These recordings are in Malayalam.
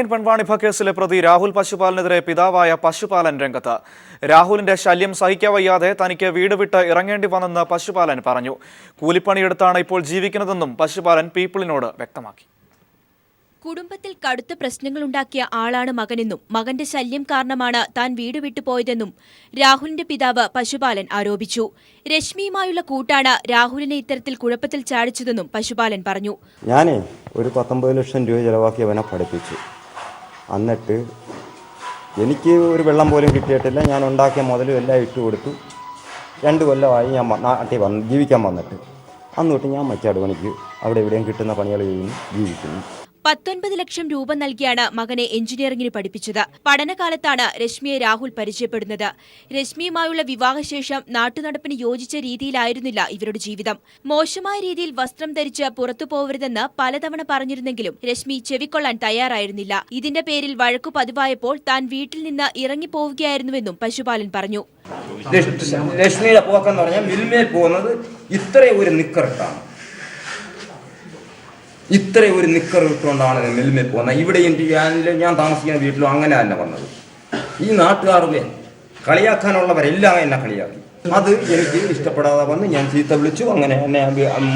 ഓൺലൈൻ പെൺവാണിഭ കേസിലെ പ്രതി രാഹുൽ പശുപാലനെതിരെ പിതാവായ പശുപാലൻ രംഗത്ത്. രാഹുലിന്റെ ശല്യം സഹിക്കവയ്യാതെ തനിക്ക് വീട് വിട്ട് ഇറങ്ങേണ്ടി വന്നെന്ന് പശുപാലൻ പറഞ്ഞു. കൂലിപ്പണിയെടുത്താണ് ഇപ്പോൾ ജീവിക്കുന്നതെന്നും പശുപാലൻ പീപ്പിളിനോട് വ്യക്തമാക്കി. കുടുംബത്തിൽ കടുത്ത പ്രശ്നങ്ങളുണ്ടാക്കിയ ആളാണ് മകനെന്നും മകന്റെ ശല്യം കാരണമാണ് താൻ വീട് വിട്ടുപോയതെന്നും രാഹുലിന്റെ പിതാവ് പശുപാലൻ ആരോപിച്ചു. രശ്മിയുമായുള്ള കൂട്ടാണ് രാഹുലിനെ ഇത്തരത്തിൽ കുഴപ്പത്തിൽ ചാടിച്ചതെന്നും പശുപാലൻ പറഞ്ഞു. ഞാനേ ഒരു 19 ലക്ഷം രൂപ ചിലവാക്കി അവനെ പഠിപ്പിച്ചു. എന്നിട്ട് എനിക്ക് ഒരു വെള്ളം പോലും കിട്ടിയിട്ടില്ല. ഞാൻ ഉണ്ടാക്കിയ മുതലും എല്ലാം ഇട്ട് കൊടുത്തു. 2 കൊല്ലമായി ഞാൻ നാട്ടിൽ ജീവിക്കാൻ വന്നിട്ട്. അന്ന് തൊട്ട് ഞാൻ മറ്റാട് പണിക്ക് അവിടെ എവിടെയും കിട്ടുന്ന പണികൾ ചെയ്യുന്നു, ജീവിക്കുന്നു. 19 ലക്ഷം രൂപ നൽകിയാണ് മകനെ എഞ്ചിനീയറിംഗിന് പഠിപ്പിച്ചത്. പഠനകാലത്താണ് രശ്മിയെ രാഹുൽ പരിചയപ്പെടുന്നത്. രശ്മിയുമായുള്ള വിവാഹശേഷം നാട്ടുനടപ്പിന് യോജിച്ച രീതിയിലായിരുന്നില്ല ഇവരുടെ ജീവിതം. മോശമായ രീതിയിൽ വസ്ത്രം ധരിച്ച് പുറത്തു പോവരുതെന്ന് പലതവണ പറഞ്ഞിരുന്നെങ്കിലും രശ്മി ചെവിക്കൊള്ളാൻ തയ്യാറായിരുന്നില്ല. ഇതിന്റെ പേരിൽ വഴക്കു പതിവായപ്പോൾ താൻ വീട്ടിൽ നിന്ന് ഇറങ്ങിപ്പോവുകയായിരുന്നുവെന്നും പശുപാലൻ പറഞ്ഞു. ലക്ഷ്മിയുടെ പോക്കെന്ന് പറഞ്ഞാൽ മിൽമേൽ പോകുന്നത് ഇത്രയും ഒരു നിക്കറിട്ടാണ്. ഇത്രയും ഒരു നിക്കർ ഇട്ടുകൊണ്ടാണ് മിൽമേൽ പോകുന്നത്. ഇവിടെ ഞാൻ താമസിക്കുന്ന വീട്ടിലും അങ്ങനെ തന്നെ വന്നത്. ഈ നാട്ടുകാരുടെ കളിയാക്കാനുള്ളവരെല്ലാം എന്നെ കളിയാക്കി. അത് എനിക്ക് ഇഷ്ടപ്പെടാതെ വന്ന് ഞാൻ ചീത്ത വിളിച്ചു. അങ്ങനെ എന്നെ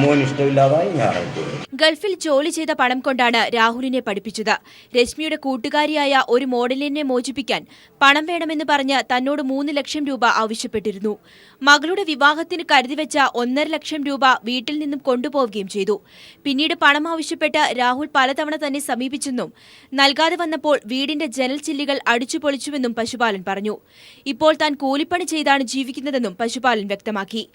മോൻ ഇഷ്ടമില്ലാതായി ഞാൻ ഇറങ്ങിപ്പോയി. ഗൾഫിൽ ജോലി ചെയ്ത പണം കൊണ്ടാണ് രാഹുലിനെ പഠിപ്പിച്ചത്. രശ്മിയുടെ കൂട്ടുകാരിയായ ഒരു മോഡലിനെ മോചിപ്പിക്കാൻ പണം വേണമെന്ന് പറഞ്ഞ് തന്നോട് 3 ലക്ഷം രൂപ ആവശ്യപ്പെട്ടിരുന്നു. മകളുടെ വിവാഹത്തിന് കരുതിവെച്ച 1.5 ലക്ഷം രൂപ വീട്ടിൽ നിന്നും കൊണ്ടുപോവുകയും ചെയ്തു. പിന്നീട് പണം ആവശ്യപ്പെട്ട് രാഹുൽ പലതവണ തന്നെ സമീപിച്ചെന്നും നൽകാതെ വന്നപ്പോൾ വീടിന്റെ ജനൽ ചില്ലുകൾ അടിച്ചുപൊളിച്ചുവെന്നും പശുപാലൻ പറഞ്ഞു. ഇപ്പോൾ താൻ കൂലിപ്പണി ചെയ്താണ് ജീവിക്കുന്നതെന്നും പശുപാലൻ വ്യക്തമാക്കി.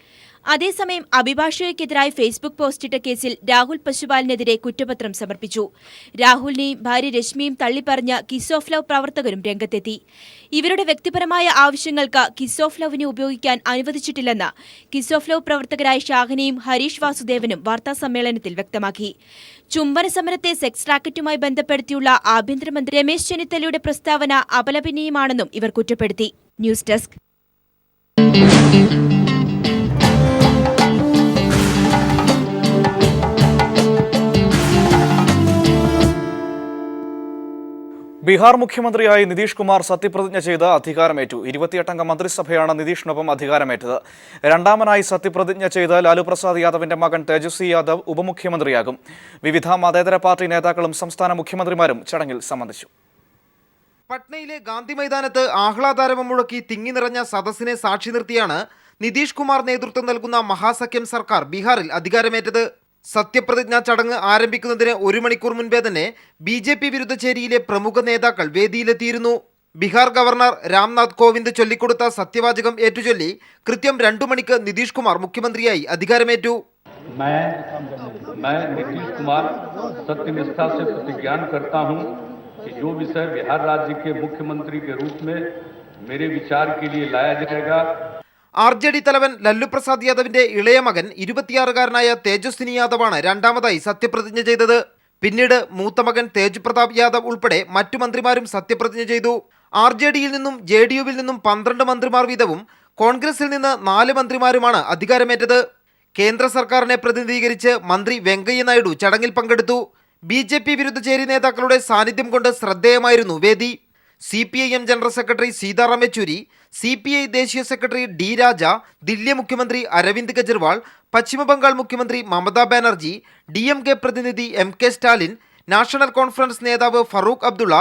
അതേസമയം അഭിഭാഷകയ്ക്കെതിരായി ഫേസ്ബുക്ക് പോസ്റ്റിട്ട കേസിൽ രാഹുൽ പശുപാലനെതിരെ കുറ്റപത്രം സമർപ്പിച്ചു. രാഹുലിനെയും ഭാര്യ രശ്മിയും തള്ളിപ്പറഞ്ഞ കിസ് ഓഫ് ലവ് പ്രവർത്തകരും രംഗത്തെത്തി. ഇവരുടെ വ്യക്തിപരമായ ആവശ്യങ്ങൾക്ക് കിസ് ഓഫ് ലവിനെ ഉപയോഗിക്കാൻ അനുവദിച്ചിട്ടില്ലെന്ന് കിസ് ഓഫ് ലവ് പ്രവർത്തകരായ ഷാഹനയും ഹരീഷ് വാസുദേവനും വാർത്താസമ്മേളനത്തിൽ വ്യക്തമാക്കി. ചുംബന സമരത്തെ സെക്സ് റാക്കറ്റുമായി ബന്ധപ്പെടുത്തിയുള്ള ആഭ്യന്തരമന്ത്രി രമേശ് ചെന്നിത്തലയുടെ പ്രസ്താവന അപലപനീയമാണെന്നും ഇവർ കുറ്റപ്പെടുത്തി. News desk. ബീഹാർ മുഖ്യമന്ത്രിയായി നിതീഷ് കുമാർ സത്യപ്രതിജ്ഞ ചെയ്ത് അധികാരമേറ്റു. 28-അംഗ മന്ത്രിസഭയാണ് നിതീഷിനൊപ്പം അധികാരമേറ്റത്. രണ്ടാമനായി സത്യപ്രതിജ്ഞ ചെയ്ത് ലാലു പ്രസാദ് യാദവിന്റെ മകൻ തേജസ്വി യാദവ് ഉപമുഖ്യമന്ത്രിയാകും. വിവിധ മതേതര പാർട്ടി നേതാക്കളും സംസ്ഥാന മുഖ്യമന്ത്രിമാരും ചടങ്ങിൽ സംബന്ധിച്ചു. പട്നയിലെ ഗാന്ധി മൈതാനത്ത് ആഹ്ലാദാരവം മുഴക്കി തിങ്ങി നിറഞ്ഞ സദസ്സിനെ സാക്ഷി നിർത്തിയാണ് നിതീഷ് കുമാർ നേതൃത്വം നൽകുന്ന മഹാസഖ്യം സർക്കാർ ബീഹാറിൽ അധികാരമേറ്റത്. സത്യപ്രതിജ്ഞാ ചടങ്ങ് ആരംഭിക്കുന്നതിന് 1 മണിക്കൂർ മുൻപേ തന്നെ BJP വിരുദ്ധ ചേരിയിലെ പ്രമുഖ നേതാക്കൾ വേദിയിലെത്തിയിരുന്നു. ബീഹാർ ഗവർണർ രാംനാഥ് കോവിന്ദ് ചൊല്ലിക്കൊടുത്ത സത്യവാചകം ഏറ്റുചൊല്ലി കൃത്യം 2 മണിക്ക് നിതീഷ് കുമാർ മുഖ്യമന്ത്രിയായി അധികാരമേറ്റു. नीतीश कुमार सत्यनिष्ठा से प्रतिज्ञान करता हूं कि जो विषय बिहार राज्य के मुख्यमंत्री के रूप में मेरे विचार के लिए लाया जाएगा. RJD തലവൻ ലല്ലു പ്രസാദ് യാദവിന്റെ ഇളയ മകൻ 26-കാരനായ തേജസ്വിനി യാദവാണ് രണ്ടാമതായി സത്യപ്രതിജ്ഞ ചെയ്തത്. പിന്നീട് മൂത്ത മകൻ തേജ് പ്രതാപ് യാദവ് ഉൾപ്പെടെ മറ്റു മന്ത്രിമാരും സത്യപ്രതിജ്ഞ ചെയ്തു. RJDയിൽ നിന്നും JDUവിൽ നിന്നും 12 മന്ത്രിമാർ വീതവും കോൺഗ്രസിൽ നിന്ന് 4 മന്ത്രിമാരുമാണ് അധികാരമേറ്റത്. കേന്ദ്ര സർക്കാരിനെ പ്രതിനിധീകരിച്ച് മന്ത്രി വെങ്കയ്യ നായിഡു ചടങ്ങിൽ പങ്കെടുത്തു. BJP വിരുദ്ധ ചേരി നേതാക്കളുടെ സാന്നിധ്യം കൊണ്ട് ശ്രദ്ധേയമായിരുന്നു വേദി. CPIM general secretary Sitaram Yechury, CPI ദേശീയ സെക്രട്ടറി D രാജ, ദില്ലി മുഖ്യമന്ത്രി അരവിന്ദ് കെജ്രിവാൾ, പശ്ചിമബംഗാൾ മുഖ്യമന്ത്രി മമതാ ബാനർജി, DMK പ്രതിനിധി MK സ്റ്റാലിൻ, നാഷണൽ കോൺഫറൻസ് നേതാവ് ഫറൂഖ് അബ്ദുള്ള,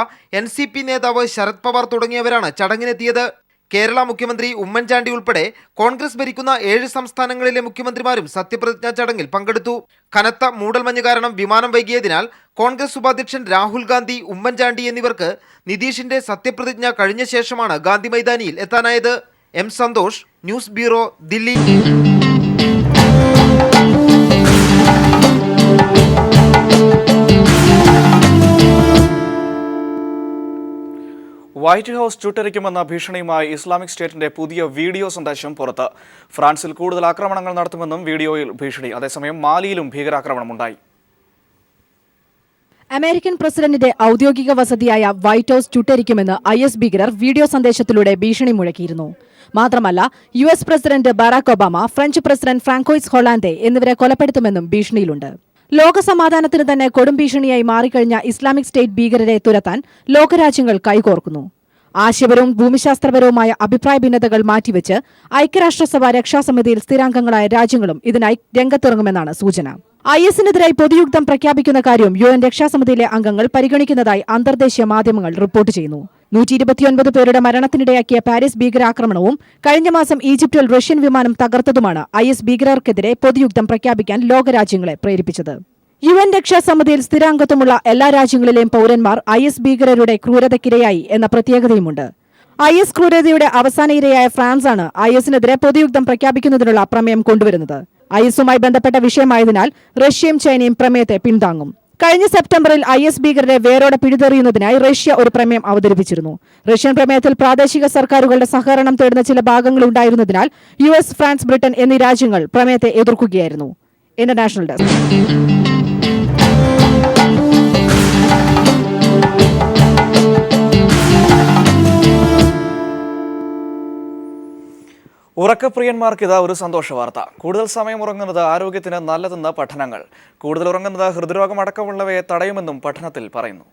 NCP നേതാവ് ശരത് പവാർ തുടങ്ങിയവരാണ് ചടങ്ങിനെത്തിയത്. കേരള മുഖ്യമന്ത്രി ഉമ്മൻചാണ്ടി ഉൾപ്പെടെ കോൺഗ്രസ് ഭരിക്കുന്ന 7 സംസ്ഥാനങ്ങളിലെ മുഖ്യമന്ത്രിമാരും സത്യപ്രതിജ്ഞാ ചടങ്ങിൽ പങ്കെടുത്തു. കനത്ത മൂടൽമഞ്ഞ് കാരണം വിമാനം വൈകിയതിനാൽ കോൺഗ്രസ് ഉപാധ്യക്ഷൻ രാഹുൽ ഗാന്ധി, ഉമ്മൻചാണ്ടി എന്നിവർക്ക് നിതീഷിന്റെ സത്യപ്രതിജ്ഞ കഴിഞ്ഞ ശേഷമാണ് ഗാന്ധി മൈതാനിയിൽ എത്താനായത്. M Santhosh, news bureau, Delhi. White House ചുട്ടരിക്കുമെന്ന ഭീഷണിയുമായി ഇസ്ലാമിക് സ്റ്റേറ്റിന്റെ പുതിയ വീഡിയോ സന്ദേശം പുറത്ത്. ഫ്രാൻസിൽ കൂടുതൽ ആക്രമണങ്ങൾ നടത്തുമെന്നും വീഡിയോയിൽ ഭീഷണി. അതേസമയം മാലിയിലും ഭീകരാക്രമണമുണ്ടായി. അമേരിക്കൻ പ്രസിഡന്റിന്റെ ഔദ്യോഗിക വസതിയായ വൈറ്റ് ഹൌസ് ചുട്ടരിക്കുമെന്ന് IS ഭീകരർ വീഡിയോ സന്ദേശത്തിലൂടെ ഭീഷണി മുഴക്കിയിരുന്നു. മാത്രമല്ല US president Barack Obama, French president Francois Hollande എന്നിവരെ കൊലപ്പെടുത്തുമെന്നും ഭീഷണിയിലുണ്ട്. ലോകസമാധാനത്തിന് തന്നെ കൊടും ഭീഷണിയായി മാറിക്കഴിഞ്ഞ ഇസ്ലാമിക് സ്റ്റേറ്റ് ഭീകരരെ തുരത്താൻ ലോകരാജ്യങ്ങൾ കൈകോർക്കുന്നു. ആശയപരവും ഭൂമിശാസ്ത്രപരവുമായ അഭിപ്രായ ഭിന്നതകൾ മാറ്റിവെച്ച് ഐക്യരാഷ്ട്രസഭ രക്ഷാസമിതിയിൽ സ്ഥിരാംഗങ്ങളായ രാജ്യങ്ങളും ഇതിനായി രംഗത്തിറങ്ങുമെന്നാണ് സൂചന. IS-നെതിരായി പൊതുയുദ്ധം പ്രഖ്യാപിക്കുന്ന കാര്യവും UN രക്ഷാസമിതിയിലെ അംഗങ്ങൾ പരിഗണിക്കുന്നതായി അന്തർദേശീയ മാധ്യമങ്ങൾ റിപ്പോർട്ട് ചെയ്യുന്നു. 129 പേരുടെ മരണത്തിനിടയാക്കിയ പാരീസ് ഭീകരാക്രമണവും കഴിഞ്ഞ മാസം ഈജിപ്തിൽ റഷ്യൻ വിമാനം തകർത്തതുമാണ് IS ഭീകരർക്കെതിരെ പൊതുയുദ്ധം പ്രഖ്യാപിക്കാൻ ലോകരാജ്യങ്ങളെ പ്രേരിപ്പിച്ചത്. UN രക്ഷാസമിതിയിൽ സ്ഥിരാംഗത്വമുള്ള എല്ലാ രാജ്യങ്ങളിലെയും പൌരന്മാർ IS ഭീകരരുടെ ക്രൂരതയ്ക്കിരയായി എന്ന പ്രത്യേകതയുമുണ്ട്. IS ക്രൂരതയുടെ അവസാന ഇരയായ ഫ്രാൻസാണ് IS-നെതിരെ പൊതുയുദ്ധം പ്രഖ്യാപിക്കുന്നതിനുള്ള പ്രമേയം കൊണ്ടുവരുന്നത്. IS-ഉമായി ബന്ധപ്പെട്ട വിഷയമായതിനാൽ റഷ്യയും ചൈനയും പ്രമേയത്തെ പിന്താങ്ങും. കഴിഞ്ഞ സെപ്റ്റംബറിൽ IS ഭീകരരെ വേരോടെ പിഴുതെറിയുന്നതിനായി റഷ്യ ഒരു പ്രമേയം അവതരിപ്പിച്ചിരുന്നു. റഷ്യൻ പ്രമേയത്തിൽ പ്രാദേശിക സർക്കാരുകളുടെ സഹകരണം തേടുന്ന ചില ഭാഗങ്ങളുണ്ടായിരുന്നതിനാൽ US, ഫ്രാൻസ്, ബ്രിട്ടൻ എന്നീ രാജ്യങ്ങൾ പ്രമേയത്തെ എതിർക്കുകയായിരുന്നു. International desk. ഉറക്കപ്രിയന്മാർക്ക് ഇതാ ഒരു സന്തോഷ വാർത്ത. കൂടുതൽ സമയം ഉറങ്ങുന്നത് ആരോഗ്യത്തിന് നല്ലതെന്ന് പഠനങ്ങൾ. കൂടുതൽ ഉറങ്ങുന്നത് ഹൃദ്രോഗം അടക്കമുള്ളവയെ തടയുമെന്നും പഠനത്തിൽ പറയുന്നു.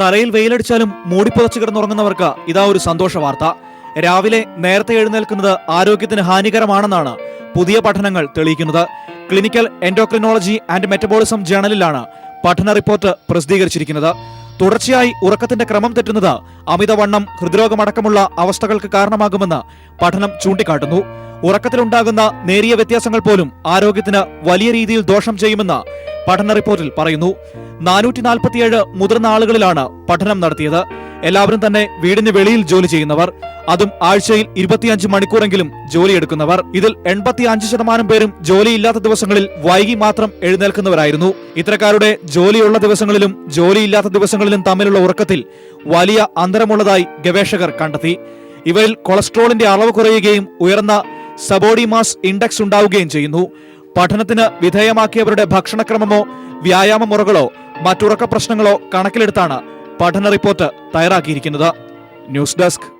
തലയിൽ വെയിലടിച്ചാലും മൂടിപ്പുതച്ചു കിടന്നുറങ്ങുന്നവർക്ക് ഇതാ ഒരു സന്തോഷ വാർത്ത. രാവിലെ നേരത്തെ എഴുന്നേൽക്കുന്നത് ആരോഗ്യത്തിന് ഹാനികരമാണെന്നാണ് പുതിയ പഠനങ്ങൾ തെളിയിക്കുന്നത്. ക്ലിനിക്കൽ എൻഡോക്രിനോളജി ആൻഡ് മെറ്റബോളിസം ജേണലിലാണ് പഠന റിപ്പോർട്ട് പ്രസിദ്ധീകരിച്ചിരിക്കുന്നത്. തുടർച്ചയായി ഉറക്കത്തിന്റെ ക്രമം തെറ്റുന്നത് അമിതവണ്ണം, ഹൃദ്രോഗമടക്കമുള്ള അവസ്ഥകൾക്ക് കാരണമാകുമെന്ന് പഠനം ചൂണ്ടിക്കാട്ടുന്നു. ഉറക്കത്തിലുണ്ടാകുന്ന നേരിയ വ്യത്യാസങ്ങൾ പോലും ആരോഗ്യത്തിന് വലിയ രീതിയിൽ ദോഷം ചെയ്യുമെന്ന് പഠന റിപ്പോർട്ടിൽ പറയുന്നു. 447 മുതിർന്ന ആളുകളിലാണ് പഠനം നടത്തിയത്. എല്ലാവരും തന്നെ വീടിന് വെളിയിൽ ജോലി ചെയ്യുന്നവർ, അതും ആഴ്ചയിൽ 25 മണിക്കൂറെങ്കിലും ജോലിയെടുക്കുന്നവർ. ഇതിൽ 85% പേരും ജോലിയില്ലാത്ത ദിവസങ്ങളിൽ വൈകി മാത്രം എഴുന്നേൽക്കുന്നവരായിരുന്നു. ഇത്തരക്കാരുടെ ജോലിയുള്ള ദിവസങ്ങളിലും ജോലിയില്ലാത്ത ദിവസങ്ങളിലും തമ്മിലുള്ള ഉറക്കത്തിൽ വലിയ അന്തരമുള്ളതായി ഗവേഷകർ കണ്ടെത്തി. ഇവരിൽ കൊളസ്ട്രോളിന്റെ അളവ് കുറയുകയും ഉയർന്ന സബോഡി മാസ് ഇൻഡെക്സ് ഉണ്ടാവുകയും ചെയ്യുന്നു. പഠനത്തിന് വിധേയമാക്കിയവരുടെ ഭക്ഷണക്രമമോ വ്യായാമ മുറകളോ മറ്റുറക്ക പ്രശ്നങ്ങളോ കണക്കിലെടുത്താണ് പഠന റിപ്പോർട്ട് തയ്യാറാക്കിയിരിക്കുന്നത്. News desk.